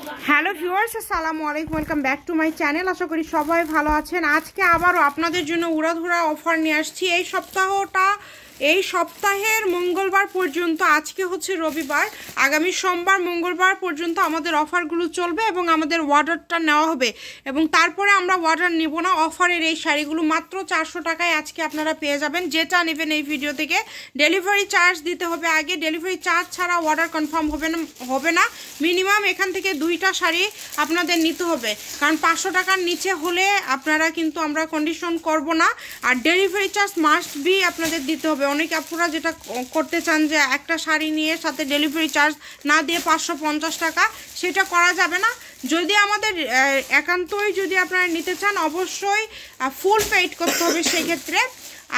Hello viewers, আসসালামু আলাইকুম, welcome back to my channel. আশা করি সবাই ভালো আছেন। আজকে আবারও আপনাদের জন্য উড়াধুরা অফার নিয়ে আসছি। এই সপ্তাহের মঙ্গলবার পর্যন্ত, আজকে হচ্ছে রবিবার, আগামী সোমবার মঙ্গলবার পর্যন্ত আমাদের অফারগুলো চলবে এবং আমাদের অর্ডারটা নেওয়া হবে এবং তারপরে আমরা অর্ডার নেব না। অফারের এই শাড়িগুলো মাত্র 400 টাকায় আজকে আপনারা পেয়ে যাবেন। যেটা নেবেন এই ভিডিও থেকে ডেলিভারি চার্জ দিতে হবে আগে। ডেলিভারি চার্জ ছাড়া অর্ডার কনফার্ম হবে না। মিনিমাম এখান থেকে 2টা শাড়ি আপনাদের নিতে হবে, কারণ 500 টাকার নিচে হলে আপনারা কিন্তু আমরা কন্ডিশন করব না। আর ডেলিভারি চার্জ মাস্ট বি আপনাদের দিতে হবে। অনেক আপুরা যেটা করতে চান যে একটা শাড়ি নিয়ে সাথে ডেলিভারি চার্জ না দিয়ে 550 টাকা, সেটা করা যাবে না। যদি আমাদের একান্তই যদি আপনারা নিতে চান অবশ্যই ফুল পেইড করতে হবে সেক্ষেত্রে।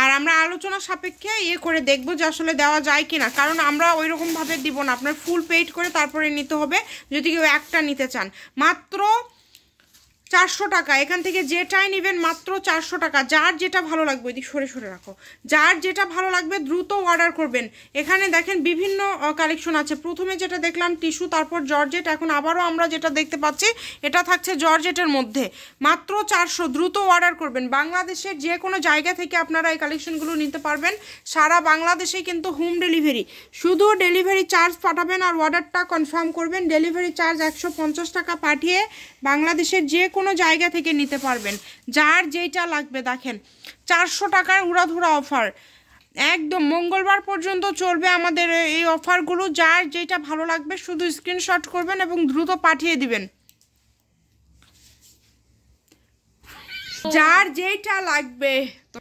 আর আমরা আলোচনা সাপেক্ষে করে দেখবো যে আসলে দেওয়া যায় কিনা, কারণ আমরা ওই রকমভাবে দিব না। আপনার ফুল পেইড করে তারপরে নিতে হবে যদি কেউ একটা নিতে চান। মাত্র 400 টাকা, এখান থেকে যেটাই নেবেন মাত্র 400 টাকা। যার যেটা ভালো লাগবে, এদিক সরে সরে রাখো, যার যেটা ভালো লাগবে দ্রুত অর্ডার করবেন। এখানে দেখেন বিভিন্ন কালেকশন আছে। প্রথমে যেটা দেখলাম টিস্যু, তারপর জর্জেট, এখন আবারও আমরা যেটা দেখতে পাচ্ছি এটা থাকছে জর্জেটের মধ্যে। মাত্র 400, দ্রুত অর্ডার করবেন। বাংলাদেশের যে কোনো জায়গা থেকে আপনারা এই কালেকশনগুলো নিতে পারবেন। সারা বাংলাদেশে কিন্তু হোম ডেলিভারি, শুধু ডেলিভারি চার্জ পাঠাবেন আর অর্ডারটা কনফার্ম করবেন। ডেলিভারি চার্জ 150 টাকা পাঠিয়ে বাংলাদেশের যে কোনো জায়গা থেকে নিতে পারবেন। যার যেটা লাগবে দেখেন 400 টাকার উড়াধুরা অফার একদম মঙ্গলবার পর্যন্ত চলবে আমাদের এই অফারগুলো। যার যেটা ভালো লাগবে শুধু স্ক্রিনশট করবেন এবং দ্রুত পাঠিয়ে দিবেন। যার যেটা লাগবে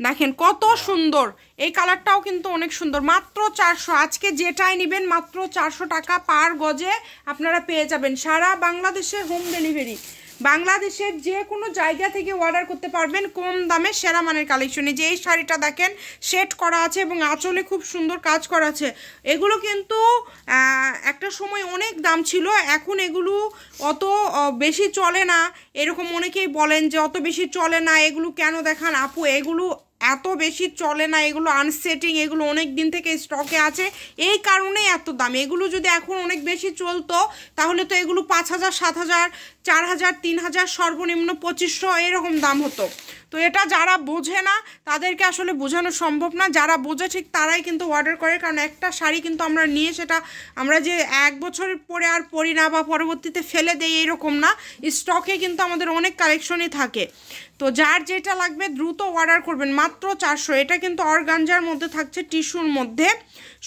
দেখেন কত সুন্দর, এই কালারটাও কিন্তু অনেক সুন্দর। মাত্র 400, আজকে যেটাই নেবেন মাত্র 400 টাকা পার গজে আপনারা পেয়ে যাবেন। সারা বাংলাদেশে হোম ডেলিভারি, বাংলাদেশের যে কোনো জায়গা থেকে অর্ডার করতে পারবেন কম দামে সেরা মানের কালেকশনে। যে এই শাড়িটা দেখেন সেট করা আছে এবং আঁচলে খুব সুন্দর কাজ করা আছে। এগুলো কিন্তু একটা সময় অনেক দাম ছিল, এখন এগুলো অত বেশি চলে না। এরকম অনেকেই বলেন যে অত বেশি চলে না, এগুলো কেন দেখান আপু, এগুলো এত বেশি চলে না, এগুলো আনসেটিং, এগুলো অনেক দিন থেকে স্টকে আছে, এই কারণেই এত দাম। এগুলো যদি এখন অনেক বেশি চলতো তাহলে তো এগুলো 5000, 7000, 4000, 3000, সর্বনিম্ন 2500 এরকম দাম হতো। তো এটা যারা বোঝে না তাদেরকে আসলে বোঝানো সম্ভব না। যারা বোঝে ঠিক তারাই কিন্তু অর্ডার করে, কারণ একটা শাড়ি কিন্তু আমরা নিয়ে সেটা আমরা যে 1 বছর পরে আর পরি না বা পরবর্তীতে ফেলে দেই এরকম না, স্টকে কিন্তু আমাদের অনেক কালেকশনই থাকে। তো যার যেটা লাগবে দ্রুত অর্ডার করবেন। মাত্র 400, এটা কিন্তু অর্গানজার মধ্যে থাকছে, টিস্যুর মধ্যে।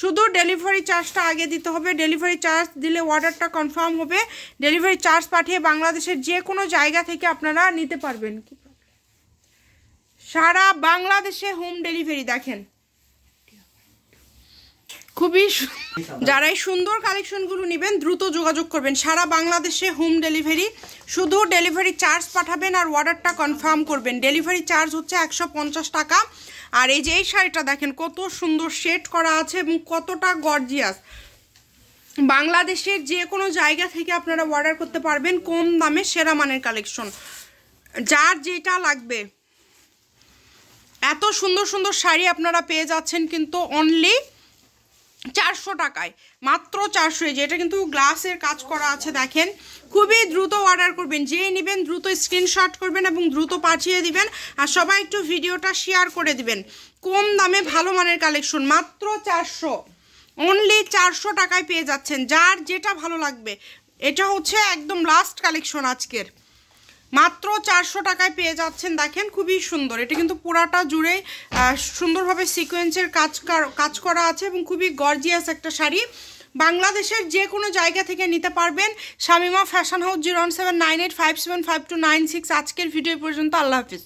শুধু ডেলিভারি চার্জটা আগে দিতে হবে। ডেলিভারি চার্জ দিলে অর্ডারটা কনফার্ম হবে। ডেলিভারি চার্জ পাঠিয়ে বাংলাদেশের যে কোনো জায়গা থেকে আপনারা নিতে পারবেন। সারা বাংলাদেশে হোম ডেলিভারি দেখেন খুবই। যারা এই সুন্দর কালেকশনগুলো নেবেন দ্রুত যোগাযোগ করবেন। সারা বাংলাদেশে হোম ডেলিভারি, শুধু ডেলিভারি চার্জ পাঠাবেন আর অর্ডারটা কনফার্ম করবেন। ডেলিভারি চার্জ হচ্ছে 150 টাকা। আর এই যে এই শাড়িটা দেখেন কত সুন্দর শেড করা আছে এবং কতটা গর্জিয়াস। বাংলাদেশের যে কোনো জায়গা থেকে আপনারা অর্ডার করতে পারবেন কম দামে সেরা মানের কালেকশন। যার যেটা লাগবে, এত সুন্দর সুন্দর শাড়ি আপনারা পেয়ে যাচ্ছেন কিন্তু অনলি 400 টাকায়। মাত্র 400, যেটা কিন্তু গ্লাসের কাজ করা আছে দেখেন। খুবই দ্রুত অর্ডার করবেন, যেই নেবেন দ্রুত স্ক্রিনশট করবেন এবং দ্রুত পাঠিয়ে দিবেন। আর সবাই একটু ভিডিওটা শেয়ার করে দিবেন। কম দামে ভালো মানের কালেকশন মাত্র 400, অনলি 400 টাকায় পেয়ে যাচ্ছেন। যার যেটা ভালো লাগবে, এটা হচ্ছে একদম লাস্ট কালেকশন আজকের। মাত্র 400 টাকায় পেয়ে যাচ্ছেন। দেখেন খুবই সুন্দর, এটা কিন্তু পুরাটা জুড়ে সুন্দরভাবে সিকোয়েন্সের কাজ করা আছে এবং খুবই গর্জিয়াস একটা শাড়ি। বাংলাদেশের যে কোনো জায়গা থেকে নিতে পারবেন। Shamima fashion house 01798575296। আজকের ভিডিও পর্যন্ত, আল্লাহ হাফিজ।